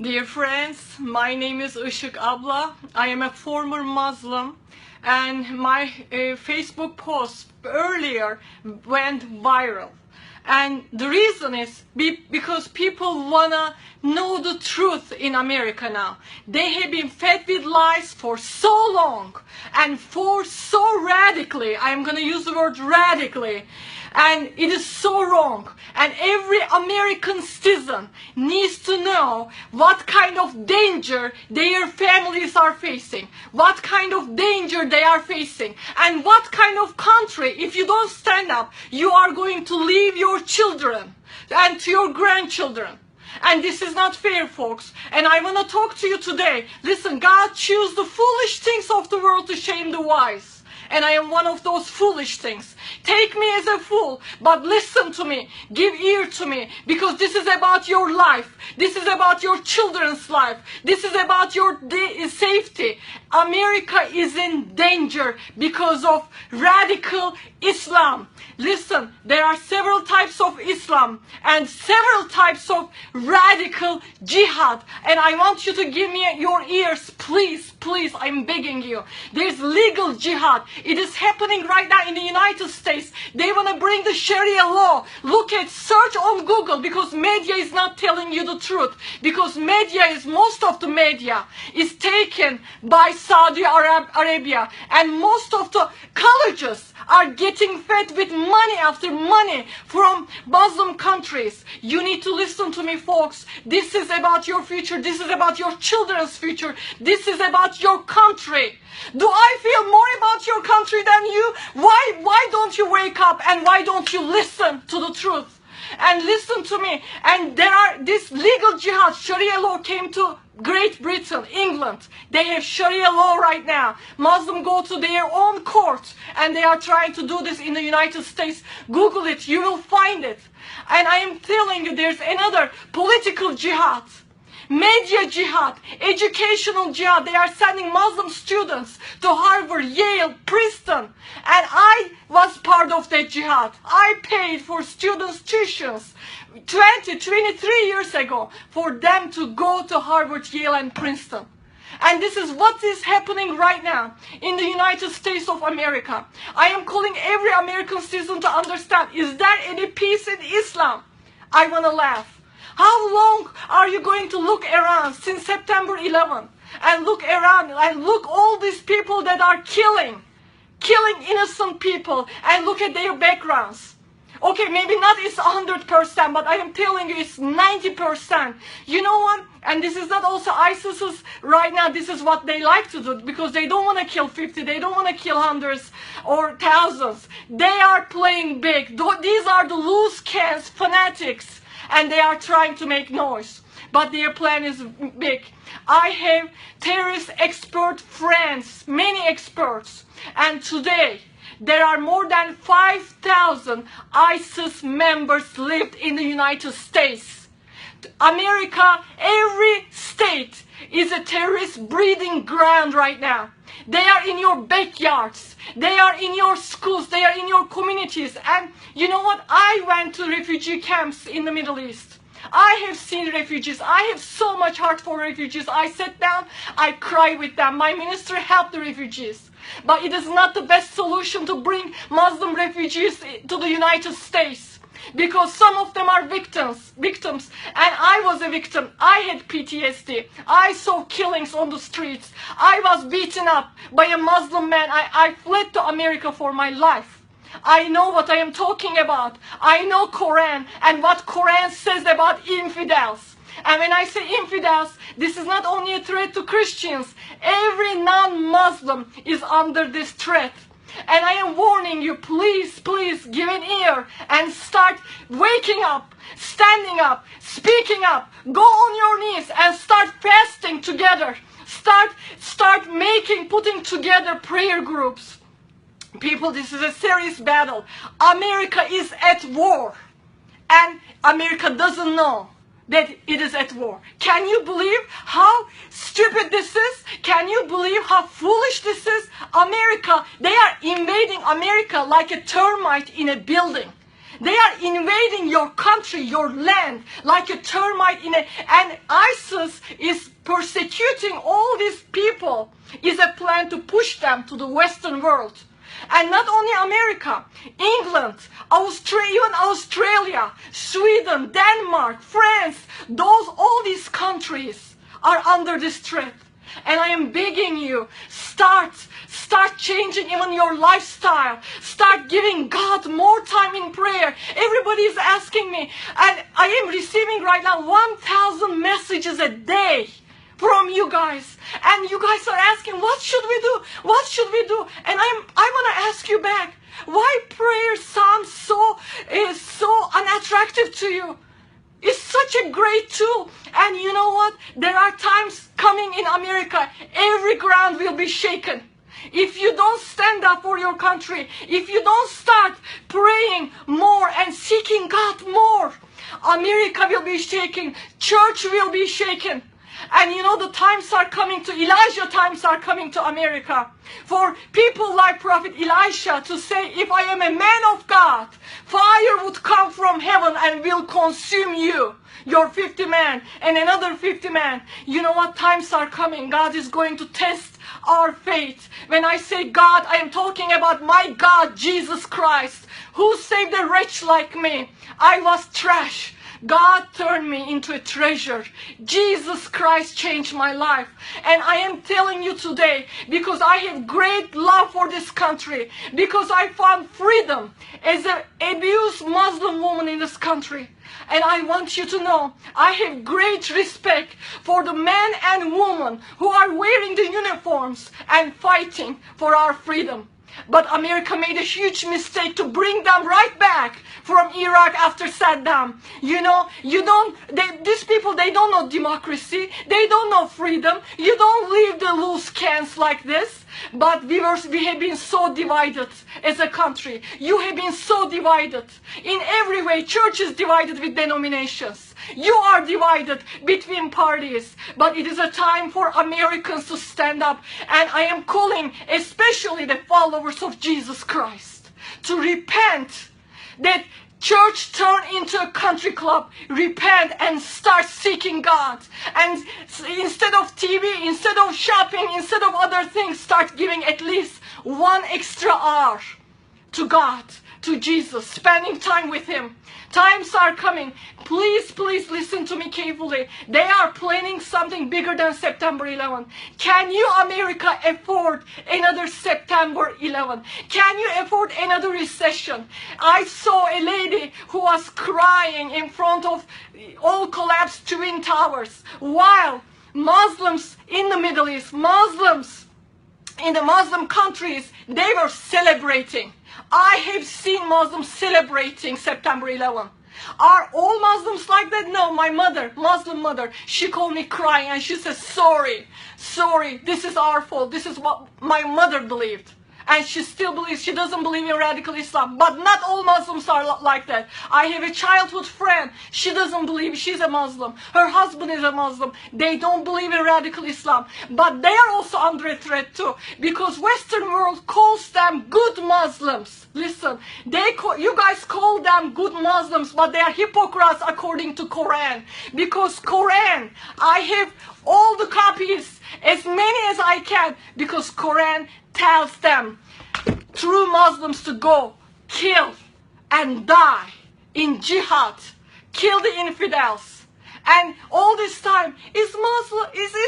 Dear friends, my name is Işık Abla. I am a former Muslim, and my Facebook post earlier went viral. And the reason is because people wanna know the truth in America now. They have been fed with lies for so long and for so radically. I'm gonna use the word radically. And it is so wrong. And every American citizen needs to know what kind of danger their families are facing, what kind of danger they are facing, and what kind of country, if you don't stand up, you are going to leave your children and to your grandchildren. And this is not fair, folks. And I want to talk to you today. Listen, God chose the foolish things of the world to shame the wise. And I am one of those foolish things. Take me as a fool, but listen to me. Give ear to me, because this is about your life. This is about your children's life. This is about your safety. America is in danger because of radical Islam. Listen, there are several types of Islam and several types of radical jihad. And I want you to give me your ears, please, please, I'm begging you. There's legal jihad. It is happening right now in the United States. They want to bring the Sharia law. Look at, search on Google, because media is not telling you the truth. Because most of the media is taken by Saudi Arabia. And most of the colleges are getting fed with money after money from Muslim countries. You need to listen to me, folks. This is about your future. This is about your children's future. This is about your country. Do I feel more about your country than you? Why don't you wake up, and why don't you listen to the truth? And listen to me. And this legal jihad, Sharia law, came to Great Britain, England. They have Sharia law right now. Muslims go to their own court, and they are trying to do this in the United States. Google it, you will find it. And I am telling you, there's another political jihad. Media jihad, educational jihad. They are sending Muslim students to Harvard, Yale, Princeton. And I was part of that jihad. I paid for students' tuitions 23 years ago for them to go to Harvard, Yale, and Princeton. And this is what is happening right now in the United States of America. I am calling every American citizen to understand, is there any peace in Islam? I want to laugh. How long are you going to look around since September 11th and look around and look all these people that are killing innocent people, and look at their backgrounds? Okay, maybe not it's 100%, but I am telling you it's 90%. You know what? And this is not also ISIS's right now. This is what they like to do, because they don't want to kill 50. They don't want to kill hundreds or thousands. They are playing big. These are the loose cans fanatics. And they are trying to make noise. But their plan is big. I have terrorist expert friends, many experts. And today, there are more than 5,000 ISIS members lived in the United States. America, every state is a terrorist breeding ground right now. They are in your backyards. They are in your schools. They are in your communities. And you know what? I went to refugee camps in the Middle East. I have seen refugees. I have so much heart for refugees. I sat down, I cry with them. My minister helped the refugees. But it is not the best solution to bring Muslim refugees to the United States. Because some of them are victims, and I was a victim. I had PTSD. I saw killings on the streets. I was beaten up by a Muslim man. I fled to America for my life. I know what I am talking about. I know Quran and what Quran says about infidels. And when I say infidels, this is not only a threat to Christians. Every non-Muslim is under this threat. And I am warning you, please, please give an ear and start waking up, standing up, speaking up. Go on your knees and start fasting together. Start putting together prayer groups. People, this is a serious battle. America is at war. And America doesn't know that it is at war. Can you believe how stupid this is? Can you believe how foolish this is? America, they are invading America like a termite in a building. They are invading your country, your land, like a termite and ISIS is persecuting all these people. Is a plan to push them to the Western world. And not only America, England, even Australia, Sweden, Denmark, France, all these countries are under this threat. And I am begging you, start changing even your lifestyle. Start giving God more time in prayer. Everybody is asking me, and I am receiving right now 1,000 messages a day from you guys. And you guys are asking, what should we do? What should we do? And I want to ask you back, why prayer sounds so unattractive to you? It's such a great tool. And you know what? There are times coming in America, every ground will be shaken. If you don't stand up for your country, if you don't start praying more and seeking God more, America will be shaken. Church will be shaken. And you know, the times are coming to Elijah, times are coming to America. For people like Prophet Elisha to say, if I am a man of God, fire would come from heaven and will consume you. Your 50 men and another 50 men. You know what? Times are coming. God is going to test our faith. When I say God, I am talking about my God, Jesus Christ, who saved a wretch like me. I was trash. God turned me into a treasure. Jesus Christ changed my life. And I am telling you today, because I have great love for this country, because I found freedom as an abused Muslim woman in this country. And I want you to know, I have great respect for the men and women who are wearing the uniforms and fighting for our freedom. But America made a huge mistake to bring them right back from Iraq after Saddam. You know, these people, they don't know democracy. They don't know freedom. You don't leave the loose cans like this. But we have been so divided as a country. You have been so divided. In every way, church is divided with denominations. You are divided between parties. But it is a time for Americans to stand up. And I am calling especially the followers of Jesus Christ to repent. That church turn into a country club. Repent and start seeking God. And instead of TV, instead of shopping, instead of other things, start giving at least 1 extra hour to God, to Jesus, spending time with Him. Times are coming. Please, please listen to me carefully. They are planning something bigger than September 11. Can you, America, afford another September 11? Can you afford another recession? I saw a lady who was crying in front of all collapsed Twin Towers, while Muslims in the Middle East, Muslims in the Muslim countries, they were celebrating. I have seen Muslims celebrating September 11. Are all Muslims like that? No, my mother, Muslim mother, she called me crying and she said, sorry, this is our fault. This is what my mother believed. And she still believes, she doesn't believe in radical Islam. But not all Muslims are like that. I have a childhood friend. She doesn't believe, she's a Muslim. Her husband is a Muslim. They don't believe in radical Islam. But they are also under a threat too. Because Western world calls them good Muslims. Listen, you guys call them good Muslims, but they are hypocrites according to Quran. Because Quran, I have all the copies, as many as I can, because Quran tells them, true Muslims, to go kill and die in jihad, kill the infidels. And all this time, is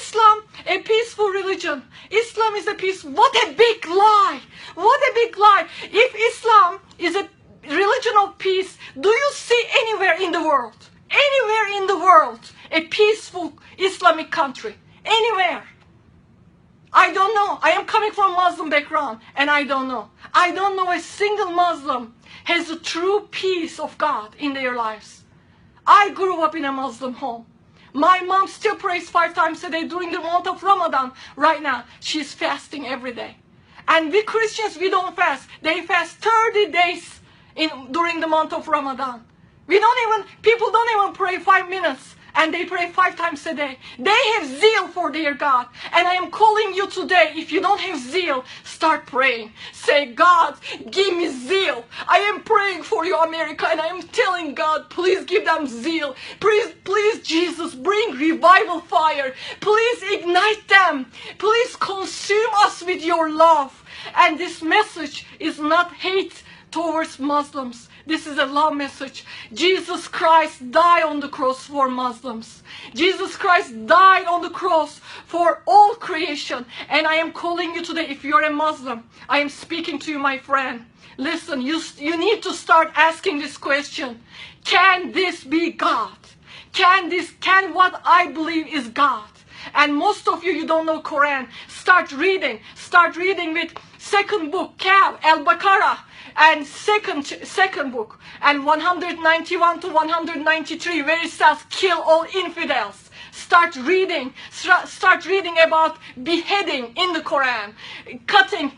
Islam a peaceful religion? Islam is a peace. What a big lie! What a big lie! If Islam is a religion of peace, do you see anywhere in the world, a peaceful Islamic country? Anywhere? I don't know. I am coming from a Muslim background, and I don't know. I don't know a single Muslim has the true peace of God in their lives. I grew up in a Muslim home. My mom still prays 5 times a day during the month of Ramadan. Right now, she's fasting every day. And we Christians, we don't fast. They fast 30 days during the month of Ramadan. People don't even pray 5 minutes. and they pray 5 times a day. They have zeal for their God. And I am calling you today, if you don't have zeal, start praying. Say, God, give me zeal. I am praying for you, America, and I am telling God, please give them zeal. Please, Jesus, bring revival fire. Please ignite them. Please consume us with your love. And this message is not hate towards Muslims. This is a love message. Jesus Christ died on the cross for Muslims. Jesus Christ died on the cross for all creation. And I am calling you today, if you're a Muslim, I am speaking to you, my friend. Listen, you need to start asking this question. Can this be God? Can what I believe is God? And most of you don't know Quran. Start reading. Start reading with second book, Kahf, Al-Baqarah, and second book, and 191 to 193, where it says, kill all infidels. Start reading. Start reading about beheading in the Quran, cutting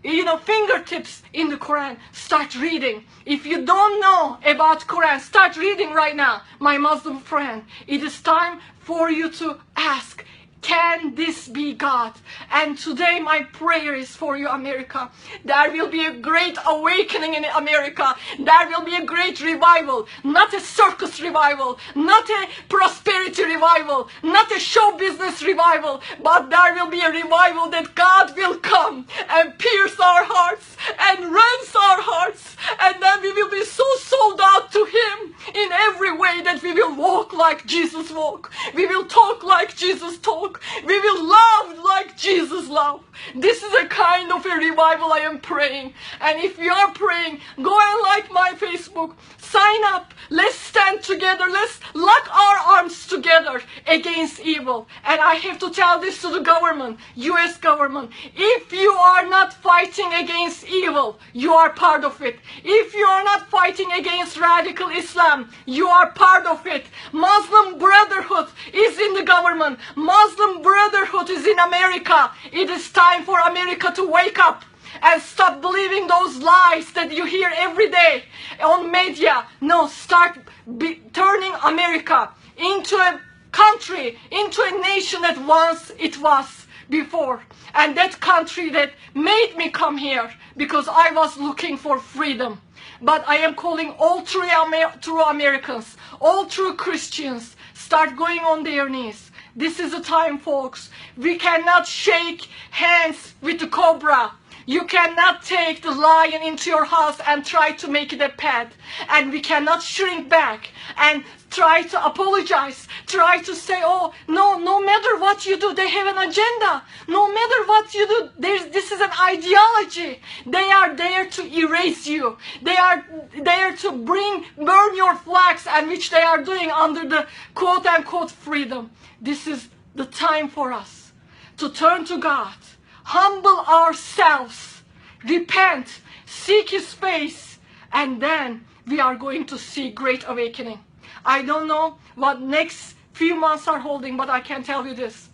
fingertips in the Quran. Start reading. If you don't know about Quran, start reading right now, my Muslim friend. It is time for you to ask, can this be God? And today my prayer is for you, America. There will be a great awakening in America. There will be a great revival. Not a circus revival. Not a prosperity revival. Not a show business revival. But there will be a revival that God will come and pierce our hearts and rends our hearts. And then we will be so sold out to Him in every way that we will walk like Jesus walked. We will talk like Jesus talked. We will love like Jesus loved. This is a kind of a revival I am praying. And if you are praying, go and like my Facebook. Sign up. Let's stand together. Let's lock our arms together against evil. And I have to tell this to the government, US government. If you are not fighting against evil, you are part of it. If you are not fighting against radical Islam, you are part of it. Muslim Brotherhood is in the government. Muslim Brotherhood is in America. It is time for America to wake up and stop believing those lies that you hear every day on media. No, start turning America into a country, into a nation that once it was before. And that country that made me come here because I was looking for freedom. But I am calling all true Americans, all true Christians, start going on their knees. This is the time, folks. We cannot shake hands with the cobra. You cannot take the lion into your house and try to make it a pet. And we cannot shrink back and try to apologize. Try to say, oh, no matter what you do, they have an agenda. No matter what you do, this is an ideology. They are there to erase you. They are there to burn your flags, and which they are doing under the quote-unquote freedom. This is the time for us to turn to God, humble ourselves, repent, seek His face, and then we are going to see great awakening. I don't know what next few months are holding, but I can tell you this.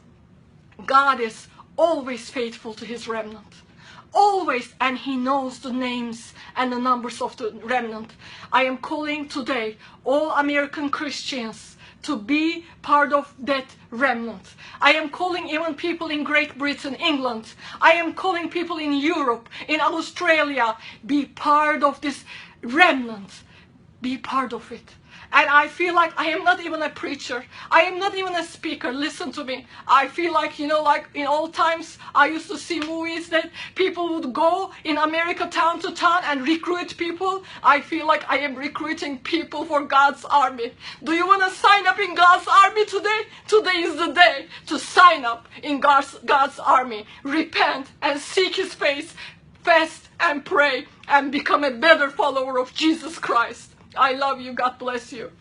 God is always faithful to His remnant. Always, and He knows the names and the numbers of the remnant. I am calling today all American Christians to be part of that remnant. I am calling even people in Great Britain, England. I am calling people in Europe, in Australia, be part of this remnant. Be part of it. And I feel like I am not even a preacher. I am not even a speaker. Listen to me. I feel like, like in old times, I used to see movies that people would go in America town to town and recruit people. I feel like I am recruiting people for God's army. Do you want to sign up in God's army today? Today is the day to sign up in God's army. Repent and seek His face. Fast and pray and become a better follower of Jesus Christ. I love you. God bless you.